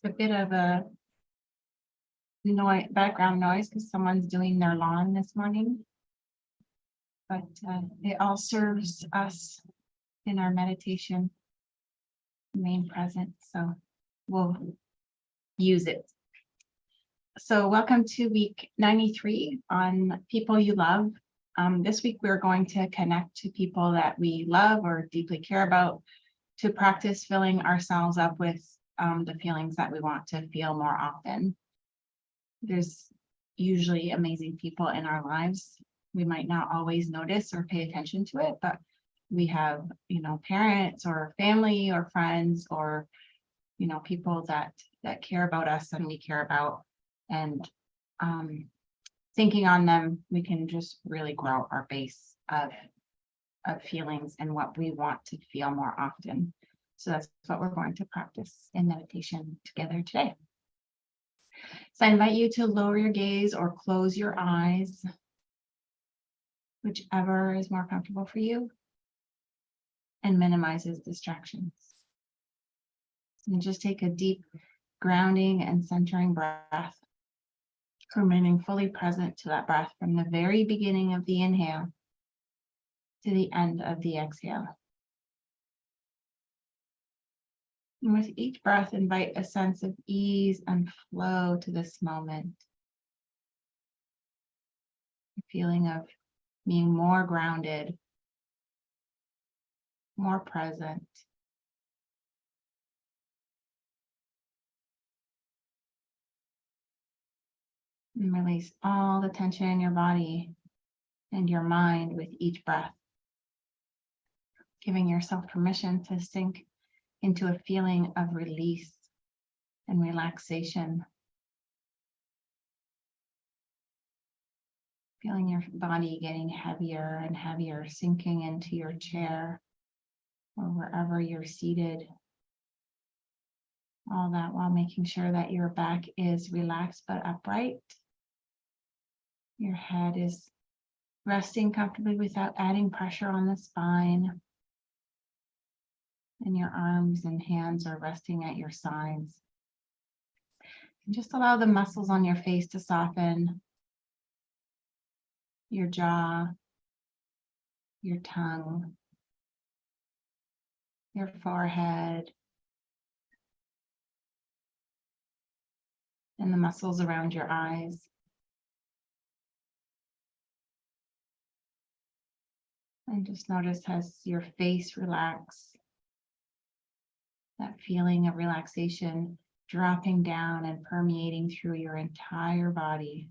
It's a bit of a background noise because someone's doing their lawn this morning. But it all serves us in our meditation, remain present, so we'll use it. So welcome to week 93 on People You Love. This week we're going to connect to people that we love or deeply care about to practice filling ourselves up with the feelings that we want to feel more often. There's usually amazing people in our lives. We might not always notice or pay attention to it, but we have, parents or family or friends or, people that care about us and we care about, and thinking on them, we can just really grow our base of feelings and what we want to feel more often. So that's what we're going to practice in meditation together today. So I invite you to lower your gaze or close your eyes, whichever is more comfortable for you and minimizes distractions. And just take a deep grounding and centering breath, remaining fully present to that breath from the very beginning of the inhale to the end of the exhale. And with each breath, invite a sense of ease and flow to this moment. A feeling of being more grounded, more present. And release all the tension in your body and your mind with each breath. Giving yourself permission to sink into a feeling of release and relaxation. Feeling your body getting heavier and heavier, sinking into your chair or wherever you're seated. All that while making sure that your back is relaxed but upright. Your head is resting comfortably without adding pressure on the spine. And your arms and hands are resting at your sides. And just allow the muscles on your face to soften. Your jaw, your tongue, your forehead, and the muscles around your eyes. And just notice as your face relaxes, that feeling of relaxation dropping down and permeating through your entire body.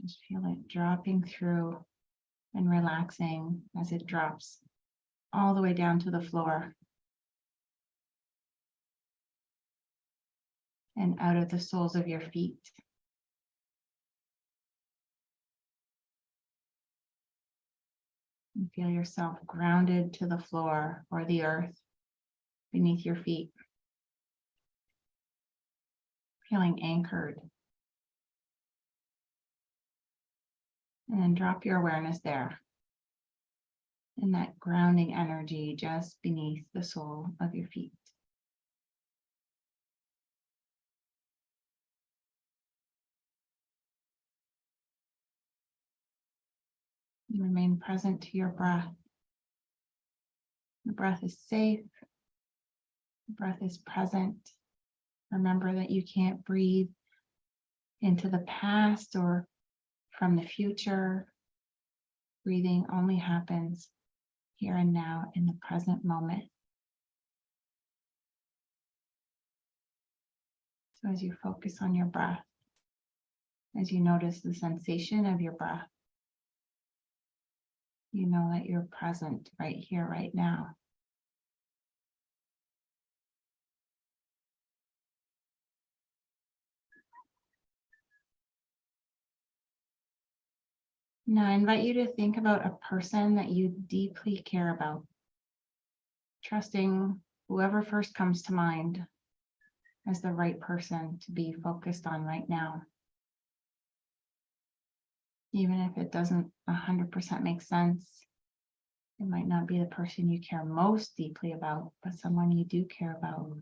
Just feel it dropping through and relaxing as it drops all the way down to the floor and out of the soles of your feet. And feel yourself grounded to the floor or the earth beneath your feet. Feeling anchored. And then drop your awareness there in that grounding energy just beneath the sole of your feet. And remain present to your breath. The breath is safe. The breath is present. Remember that you can't breathe into the past or from the future. Breathing only happens here and now in the present moment. So as you focus on your breath, as you notice the sensation of your breath, you know that you're present right here, right now. Now I invite you to think about a person that you deeply care about, trusting whoever first comes to mind as the right person to be focused on right now. Even if it doesn't 100% make sense, It might not be the person you care most deeply about, but someone you do care about.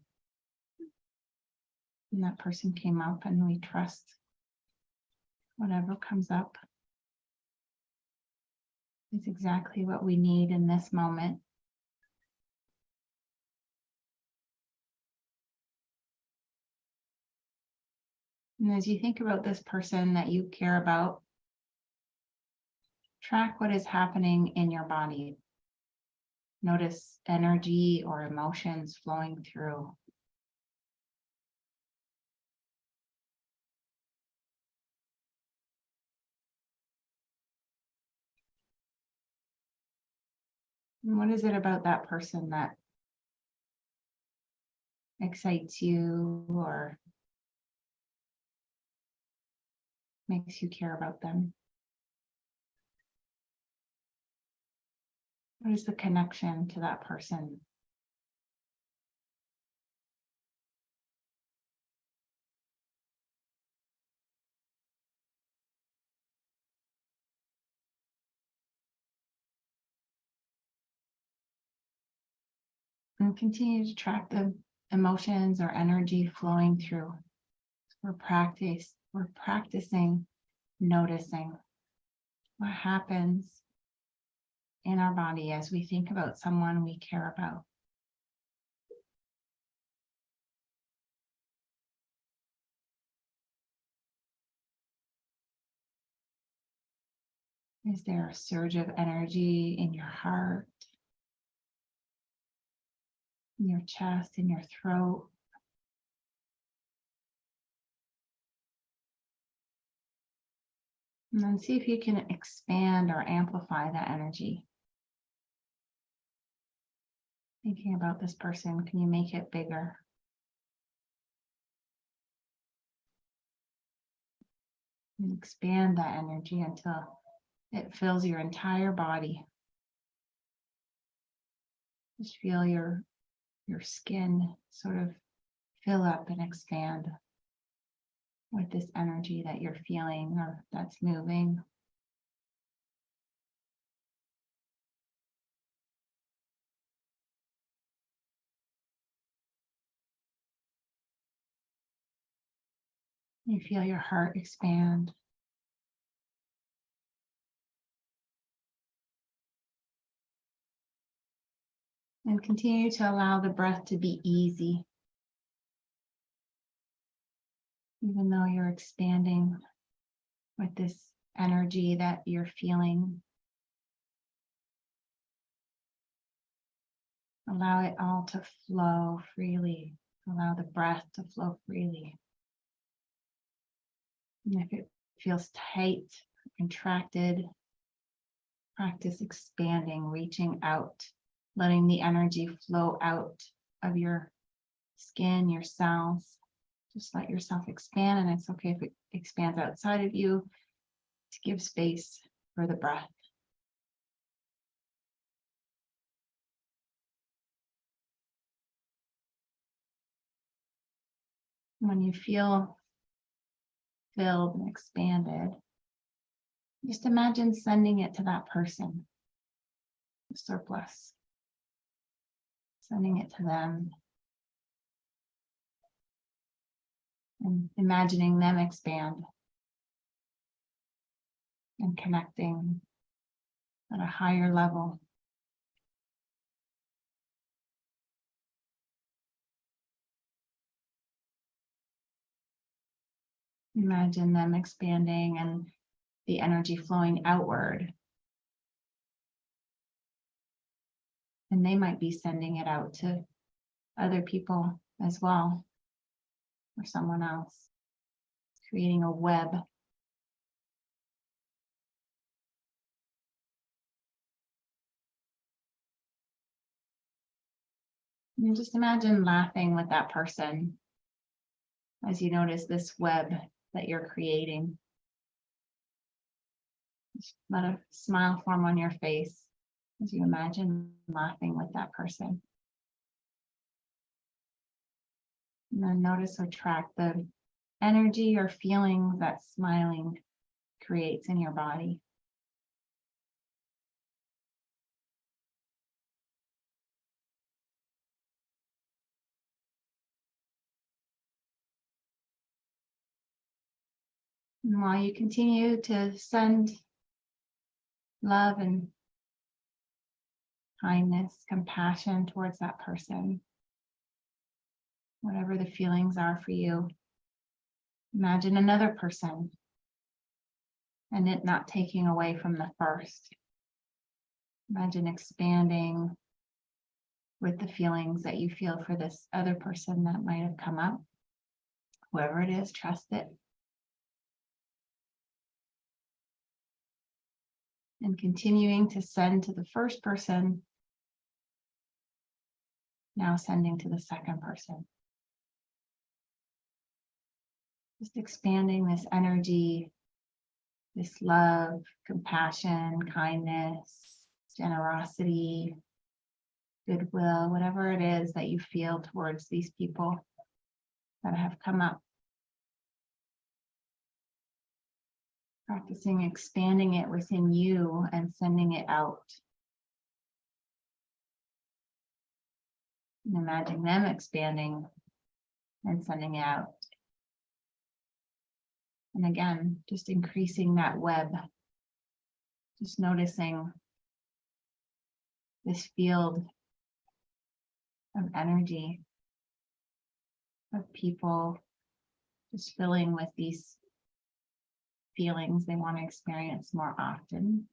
And that person came up, and we trust whatever comes up is exactly what we need in this moment. And as you think about this person that you care about, track what is happening in your body. Notice energy or emotions flowing through. And what is it about that person that excites you or makes you care about them? What is the connection to that person? And continue to track the emotions or energy flowing through. We're practicing noticing what happens in our body as we think about someone we care about. Is there a surge of energy in your heart, in your chest, in your throat? And then see if you can expand or amplify that energy. Thinking about this person, can you make it bigger? And expand that energy until it fills your entire body. Just feel your skin sort of fill up and expand with this energy that you're feeling or that's moving. You feel your heart expand. And continue to allow the breath to be easy. Even though you're expanding with this energy that you're feeling. Allow it all to flow freely. Allow the breath to flow freely. And if it feels tight, contracted, practice expanding, reaching out, letting the energy flow out of your skin, your cells. Just let yourself expand, and it's okay if it expands outside of you to give space for the breath. When you feel filled and expanded, just imagine sending it to that person, the surplus, sending it to them, and imagining them expand and connecting at a higher level. Imagine them expanding and the energy flowing outward. And they might be sending it out to other people as well, or someone else, creating a web. And just imagine laughing with that person as you notice this web that you're creating. Just let a smile form on your face as you imagine laughing with that person. And then notice or track the energy or feeling that smiling creates in your body. And while you continue to send love and kindness, compassion towards that person, whatever the feelings are for you, imagine another person and it not taking away from the first. Imagine expanding with the feelings that you feel for this other person that might have come up. Whoever it is, trust it. And continuing to send to the first person, now sending to the second person. Just expanding this energy, this love, compassion, kindness, generosity, goodwill, whatever it is that you feel towards these people that have come up. Practicing expanding it within you and sending it out. And imagine them expanding and sending it out. And again, just increasing that web. Just noticing this field of energy of people just filling with these feelings they want to experience more often.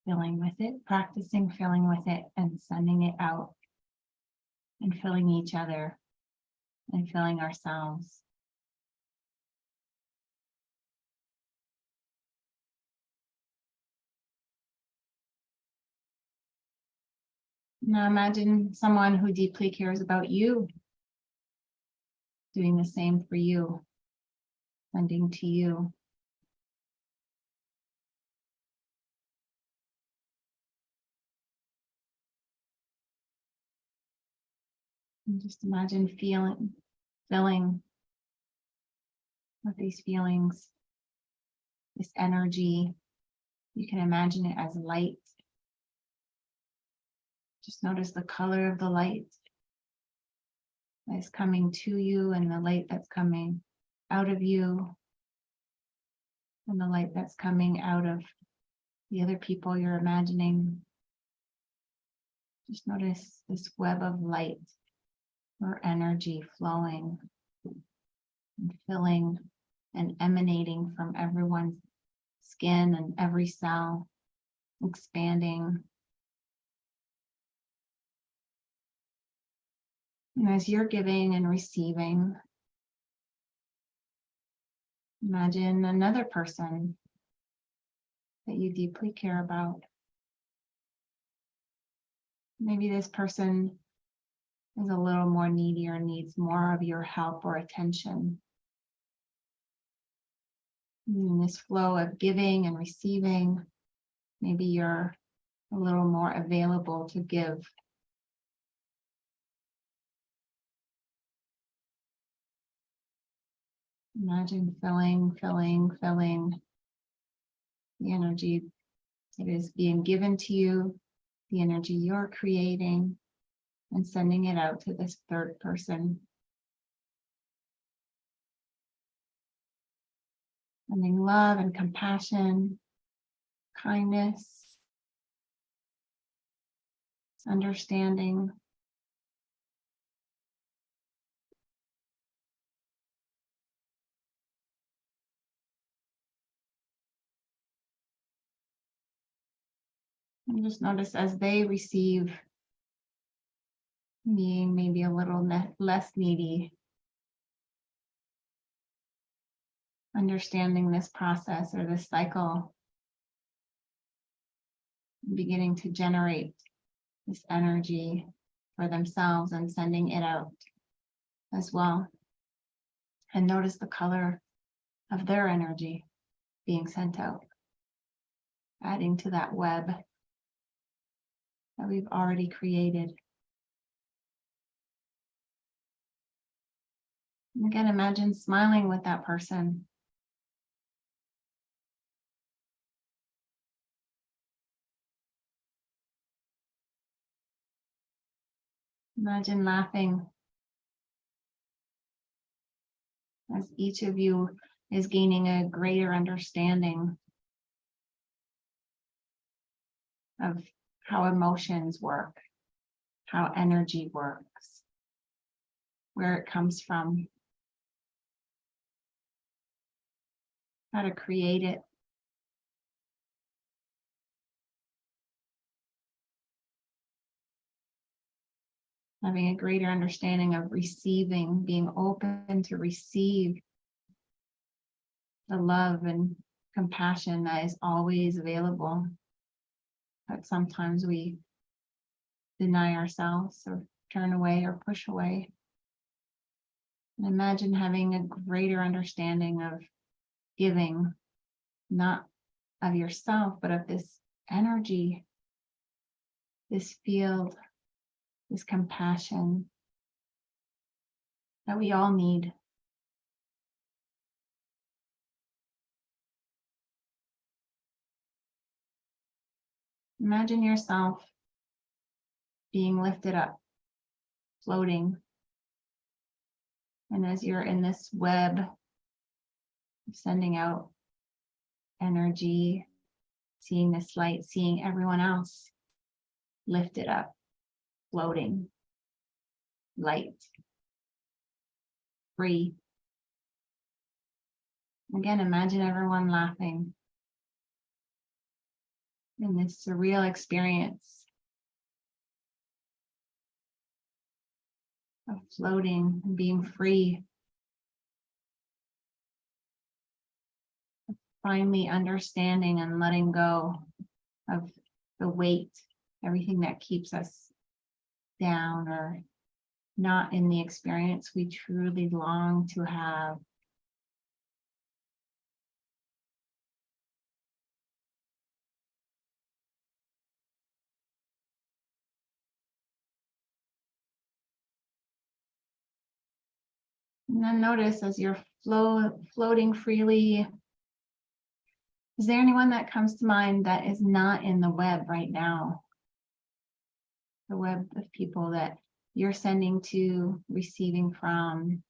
Filling with it, practicing filling with it and sending it out and filling each other and filling ourselves. Now imagine someone who deeply cares about you doing the same for you, sending to you. And just imagine filling with these feelings, this energy. You can imagine it as light. Just notice the color of the light that is coming to you and the light that's coming out of you and the light that's coming out of the other people you're imagining. Just notice this web of light or energy flowing and filling and emanating from everyone's skin and every cell, expanding. And as you're giving and receiving, imagine another person that you deeply care about. Maybe this person is a little more needy or needs more of your help or attention. In this flow of giving and receiving, maybe you're a little more available to give. Imagine filling the energy that is being given to you, the energy you're creating, and sending it out to this third person. Sending love and compassion, kindness, understanding. And just notice as they receive, being maybe a little less needy, understanding this process or this cycle, beginning to generate this energy for themselves and sending it out as well. And notice the color of their energy being sent out, adding to that web that we've already created. And again, imagine smiling with that person. Imagine laughing as each of you is gaining a greater understanding of how emotions work, how energy works, where it comes from, how to create it. Having a greater understanding of receiving, being open to receive the love and compassion that is always available. But sometimes we deny ourselves or turn away or push away. And imagine having a greater understanding of giving, not of yourself, but of this energy, this field, this compassion that we all need. Imagine yourself being lifted up, floating. And as you're in this web, sending out energy, seeing this light, seeing everyone else lifted up, floating, light, free. Again, imagine everyone laughing in this surreal experience of floating and being free, finally understanding and letting go of the weight, everything that keeps us down or not in the experience we truly long to have. And then notice as you're floating freely, is there anyone that comes to mind that is not in the web right now? The web of people that you're sending to, receiving from,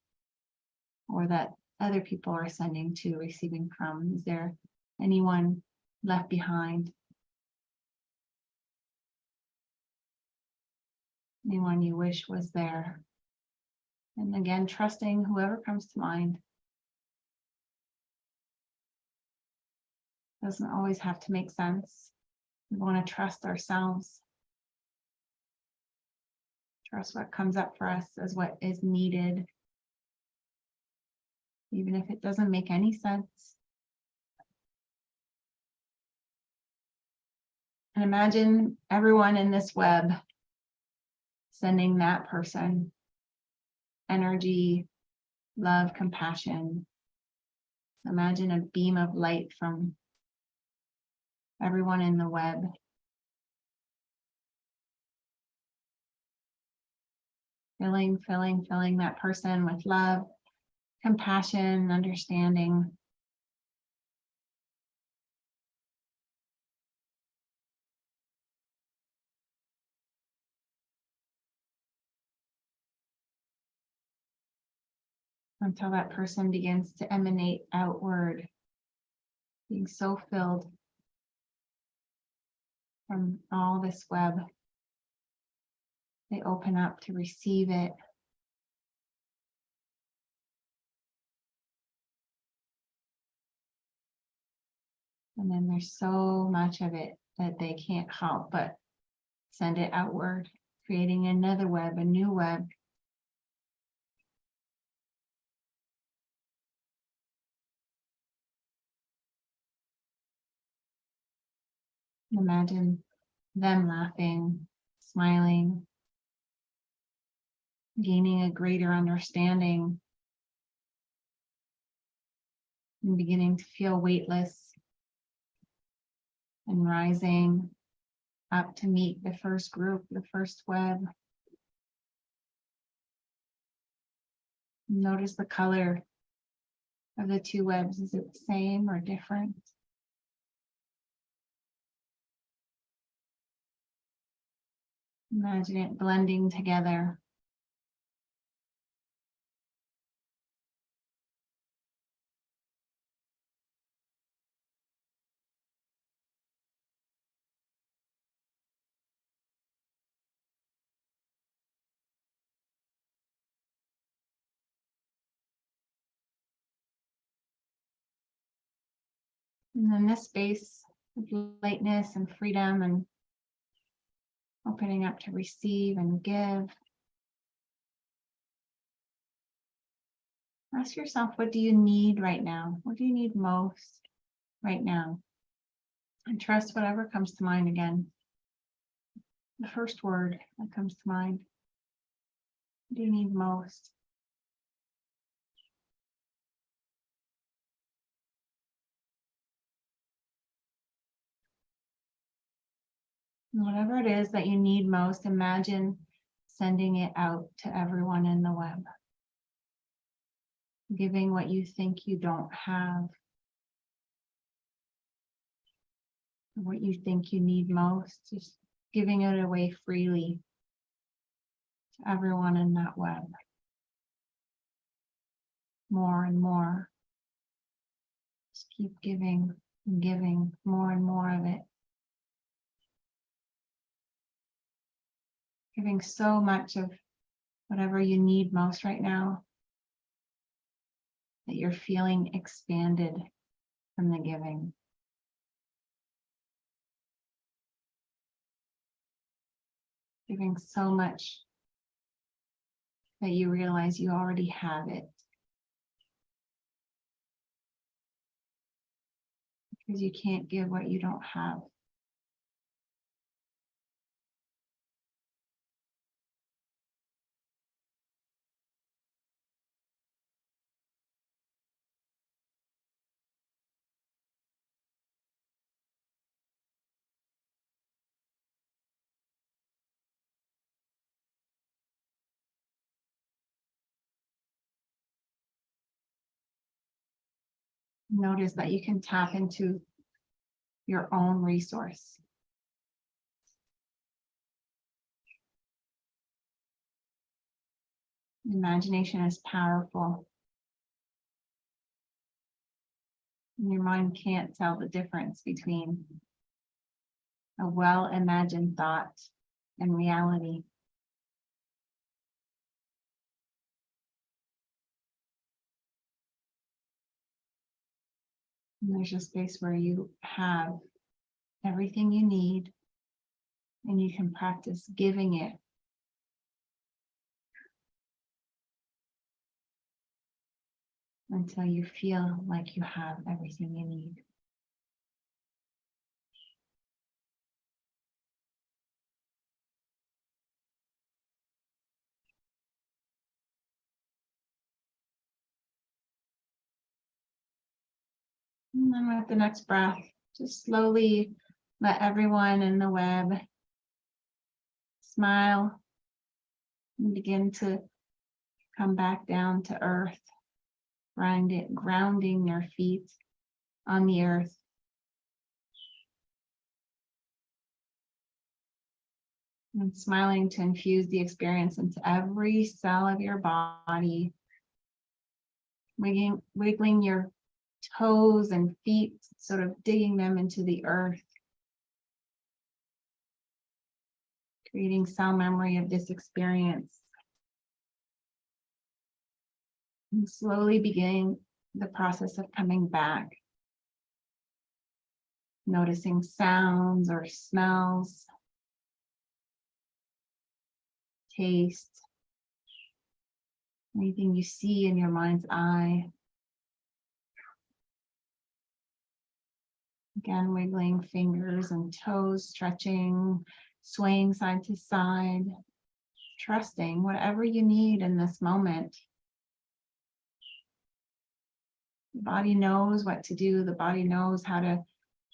or that other people are sending to, receiving from? Is there anyone left behind? Anyone you wish was there? And again, trusting whoever comes to mind. Doesn't always have to make sense. We want to trust ourselves. Trust what comes up for us as what is needed, even if it doesn't make any sense. And imagine everyone in this web sending that person energy, love, compassion. Imagine a beam of light from everyone in the web. Filling that person with love, compassion, understanding. Until that person begins to emanate outward, being so filled from all this web. They open up to receive it. And then there's so much of it that they can't help but send it outward, creating another web, a new web. Imagine them laughing, smiling, gaining a greater understanding, and beginning to feel weightless and rising up to meet the first group, the first web. Notice the color of the two webs. Is it the same or different? Imagine it blending together. And then this space of lightness and freedom and opening up to receive and give. Ask yourself, what do you need right now? What do you need most right now? And trust whatever comes to mind again. The first word that comes to mind. What do you need most? And whatever it is that you need most, imagine sending it out to everyone in the web. Giving what you think you don't have. What you think you need most, just giving it away freely to everyone in that web. More and more. Just keep giving and giving more and more of it. Giving so much of whatever you need most right now that you're feeling expanded from the giving. Giving so much that you realize you already have it. Because you can't give what you don't have. Notice that you can tap into your own resource. Imagination is powerful. And your mind can't tell the difference between a well-imagined thought and reality. And there's a space where you have everything you need and you can practice giving it. Until you feel like you have everything you need. And then with the next breath, just slowly let everyone in the web smile and begin to come back down to earth, grounding their feet on the earth. And smiling to infuse the experience into every cell of your body. Wiggling your toes and feet, sort of digging them into the earth. Creating cell memory of this experience. And slowly beginning the process of coming back. Noticing sounds or smells. Taste. Anything you see in your mind's eye. Again, wiggling fingers and toes, stretching, swaying side to side, trusting whatever you need in this moment. The body knows what to do. The body knows how to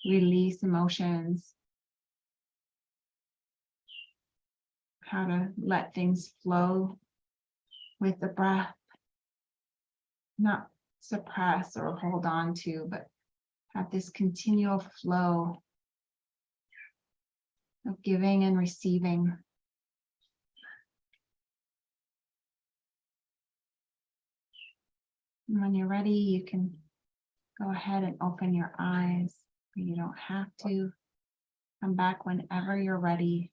release emotions, how to let things flow with the breath, not suppress or hold on to, but have this continual flow of giving and receiving. And when you're ready, you can go ahead and open your eyes. You don't have to. Come back whenever you're ready.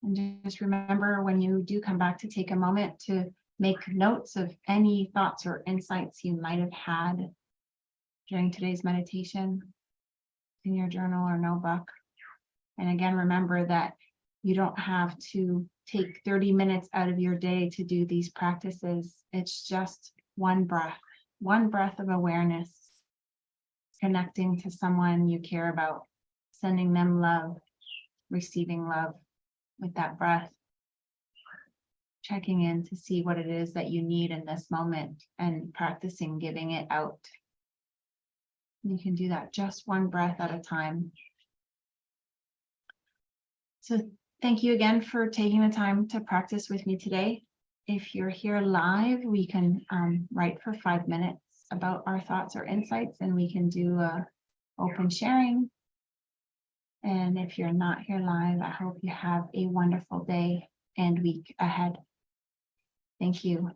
And just remember, when you do come back, to take a moment to make notes of any thoughts or insights you might have had during today's meditation in your journal or notebook. And again, remember that you don't have to take 30 minutes out of your day to do these practices. It's just one breath of awareness, connecting to someone you care about, sending them love, receiving love with that breath, checking in to see what it is that you need in this moment and practicing giving it out. You can do that just one breath at a time. So thank you again for taking the time to practice with me today. If you're here live, we can write for 5 minutes about our thoughts or insights, and we can do a open sharing. And if you're not here live, I hope you have a wonderful day and week ahead. Thank you.